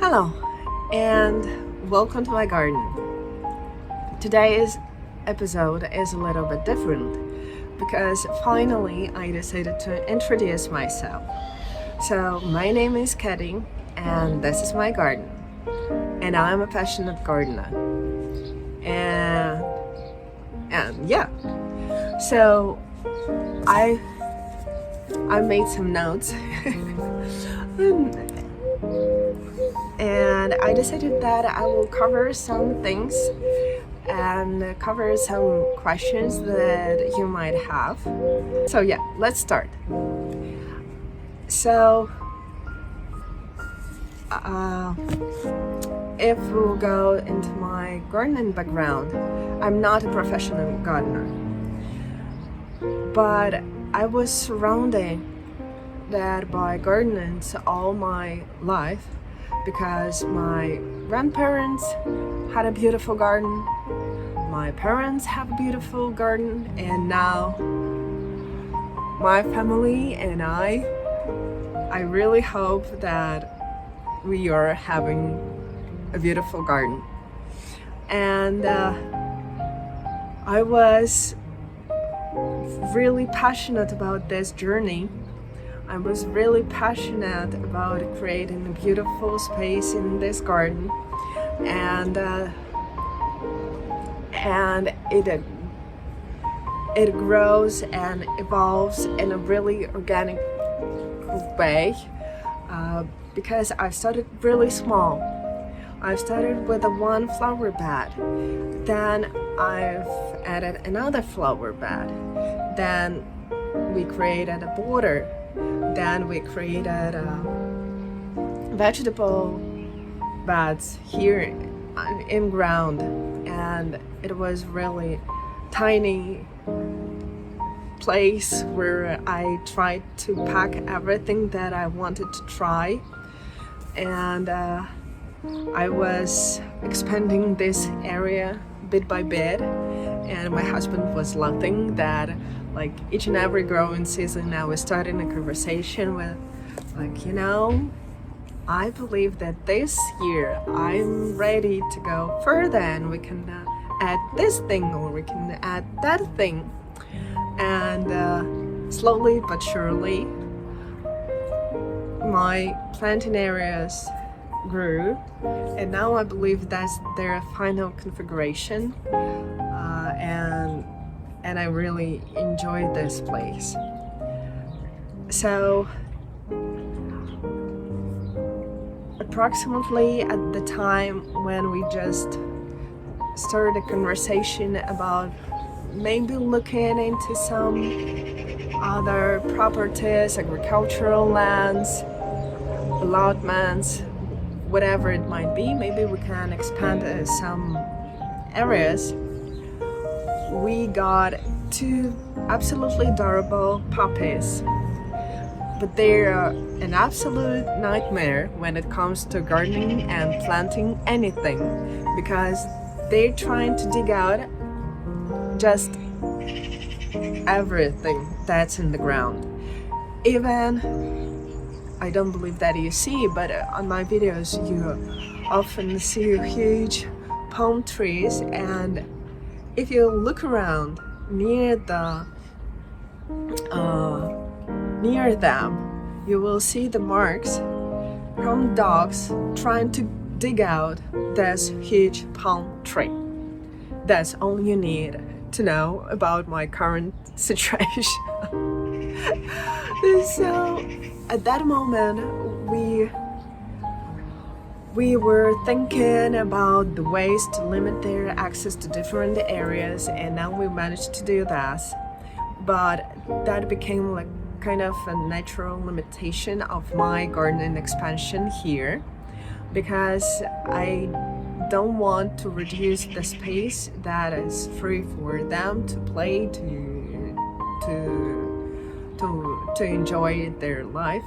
Hello, and welcome to my garden. Today's episode is a little bit different because finally I decided to introduce myself. So, my name is Katie, and this is my garden, and I'm a passionate gardener. And yeah, so I made some notes. And I decided that I will cover some things and cover some questions that you might have. So yeah, let's start. So if we'll go into my gardening background, I'm not a professional gardener, but I was surrounded that by gardens all my life because my grandparents had a beautiful garden, my parents have a beautiful garden, and now my family and I really hope that we are having a beautiful garden. And I was really passionate about this journey. I was really passionate about creating a beautiful space in this garden, and it grows and evolves in a really organic way because I started really small. I started with a one flower bed, then I've added another flower bed, then we created a border. Then we created vegetable beds here in ground, and it was really tiny place where I tried to pack everything that I wanted to try, and I was expanding this area bit by bit, and my husband was laughing that like each and every growing season I was starting a conversation with I believe that this year I'm ready to go further and we can add this thing or we can add that thing, and slowly but surely my planting areas grew, and now I believe that's their final configuration, and I really enjoy this place. So approximately at the time when we just started a conversation about maybe looking into some other properties, agricultural lands, allotments, whatever it might be, maybe we can expand some areas. We got two absolutely adorable puppies, but they're an absolute nightmare when it comes to gardening and planting anything because they're trying to dig out just everything that's in the ground. Even, I don't believe that you see, but on my videos you often see huge palm trees, and if you look around near them, you will see the marks from dogs trying to dig out this huge palm tree. That's all you need to know about my current situation. So at that moment, we were thinking about the ways to limit their access to different areas, and now we managed to do that. But that became like kind of a natural limitation of my gardening expansion here, because I don't want to reduce the space that is free for them to play, to enjoy their life.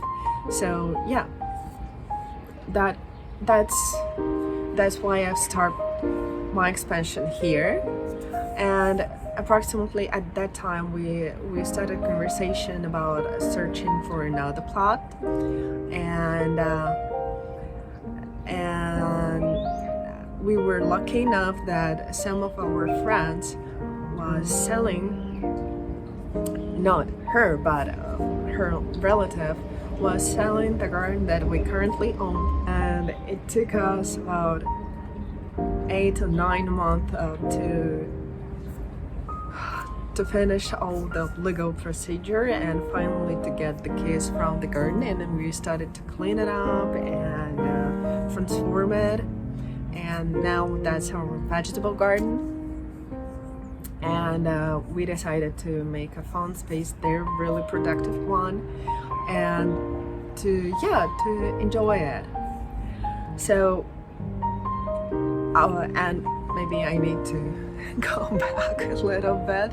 So yeah, that's why I've started my expansion here. And approximately at that time we started conversation about searching for another plot, and we were lucky enough that some of our friends was selling, not her, but her relative was selling the garden that we currently own, and it took us about 8 or 9 months to finish all the legal procedure and finally to get the keys from the garden, and then we started to clean it up and transform it, and now that's our vegetable garden. And we decided to make a fun space there, really productive one, and to enjoy it. So and maybe I need to go back a little bit.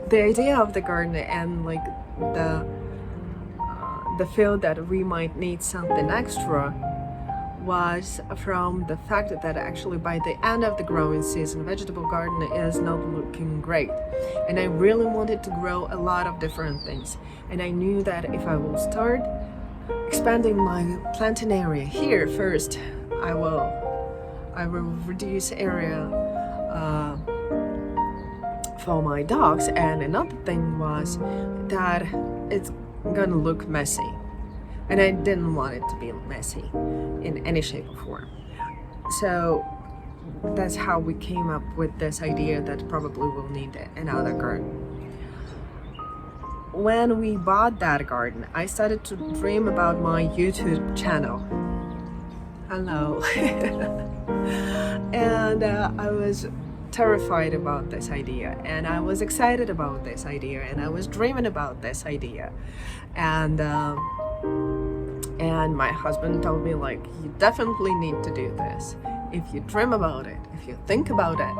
The idea of the garden and like the feel that we might need something extra was from the fact that actually by the end of the growing season, vegetable garden is not looking great, and I really wanted to grow a lot of different things, and I knew that if I will start expanding my planting area here first, I will reduce area for my dogs, and another thing was that it's gonna look messy, and I didn't want it to be messy in any shape or form. So that's how we came up with this idea that probably we'll need another garden. When we bought that garden, I started to dream about my YouTube channel. Hello. And I was terrified about this idea, and I was excited about this idea, and I was dreaming about this idea, and my husband told me, like, you definitely need to do this. If you dream about it, if you think about it,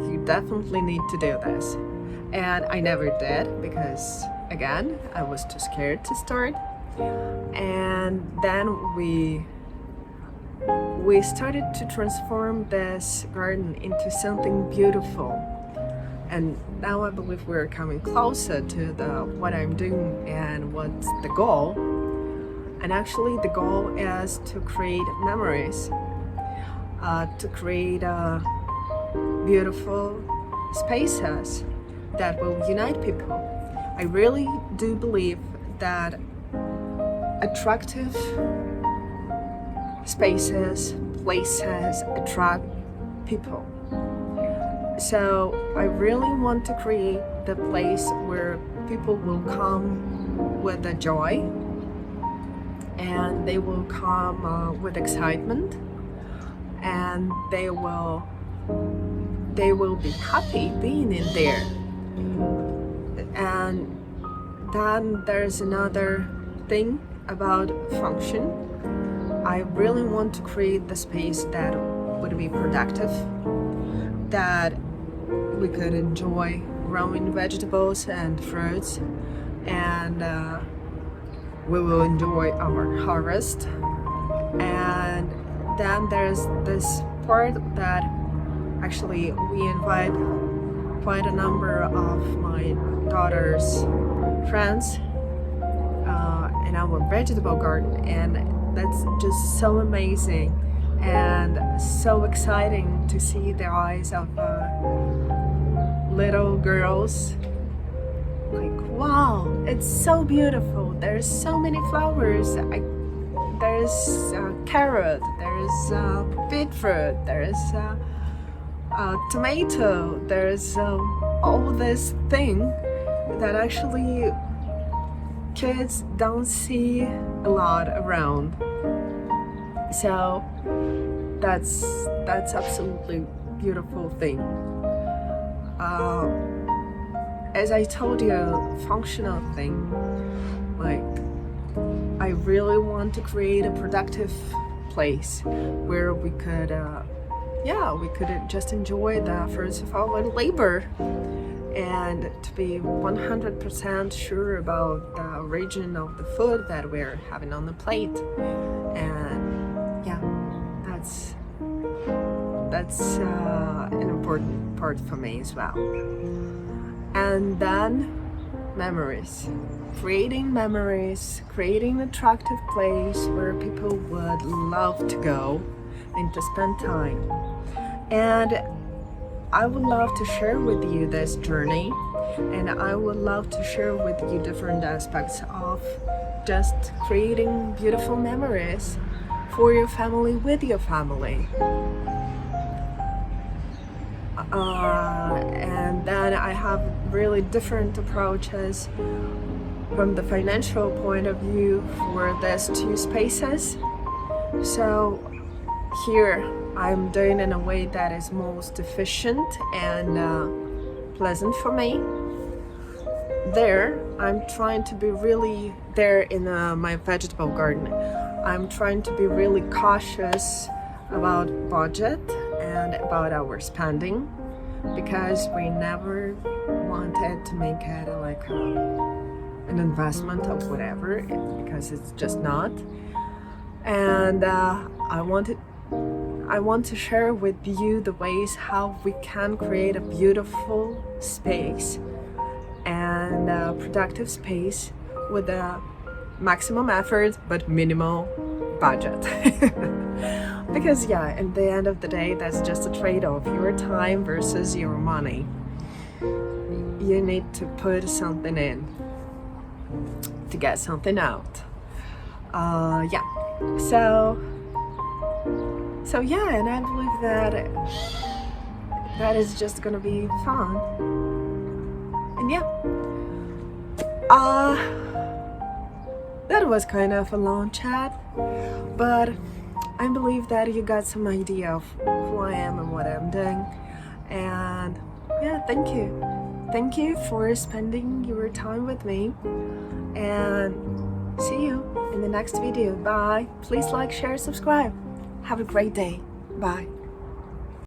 you definitely need to do this. And I never did because, again, I was too scared to start. And then we started to transform this garden into something beautiful. And now I believe we're coming closer to what I'm doing and what's the goal. And actually the goal is to create memories, to create beautiful spaces that will unite people. I really do believe that attractive spaces, places attract people. So I really want to create the place where people will come with a joy, and they will come with excitement, and they will be happy being in there. And then there's another thing about function. I really want to create the space that would be productive, that we could enjoy growing vegetables and fruits, and we will enjoy our harvest. And then there's this part that actually we invite quite a number of my daughter's friends in our vegetable garden, and that's just so amazing and so exciting to see the eyes of little girls. Like, wow, it's so beautiful. There's so many flowers. There's carrot, there's beetroot, there's tomato, there's all this thing that actually kids don't see a lot around. So that's absolutely beautiful thing. As I told you, functional thing, like I really want to create a productive place where we could just enjoy the fruits of our labor, and to be 100% sure about the origin of the food that we're having on the plate. And yeah, that's an important part for me as well. And then memories, creating an attractive place where people would love to go and to spend time. And I would love to share with you this journey, and I would love to share with you different aspects of just creating beautiful memories for your family, with your family. And then I have really different approaches from the financial point of view for these two spaces. So here I'm doing in a way that is most efficient and pleasant for me. There I'm trying to be really there in my vegetable garden. I'm trying to be really cautious about budget and about our spending, because we never wanted to make it like an investment or whatever, because it's just not. And I want to share with you the ways how we can create a beautiful space and a productive space with a maximum effort but minimal budget. Because yeah, at the end of the day, that's just a trade-off, your time versus your money. You need to put something in to get something out. Yeah, so yeah, and I believe that is just gonna be fun. And yeah, that was kind of a long chat, but I believe that you got some idea of who I am and what I'm doing. And yeah, thank you for spending your time with me, and see you in the next video. Bye. Please like, share, subscribe. Have a great day. Bye.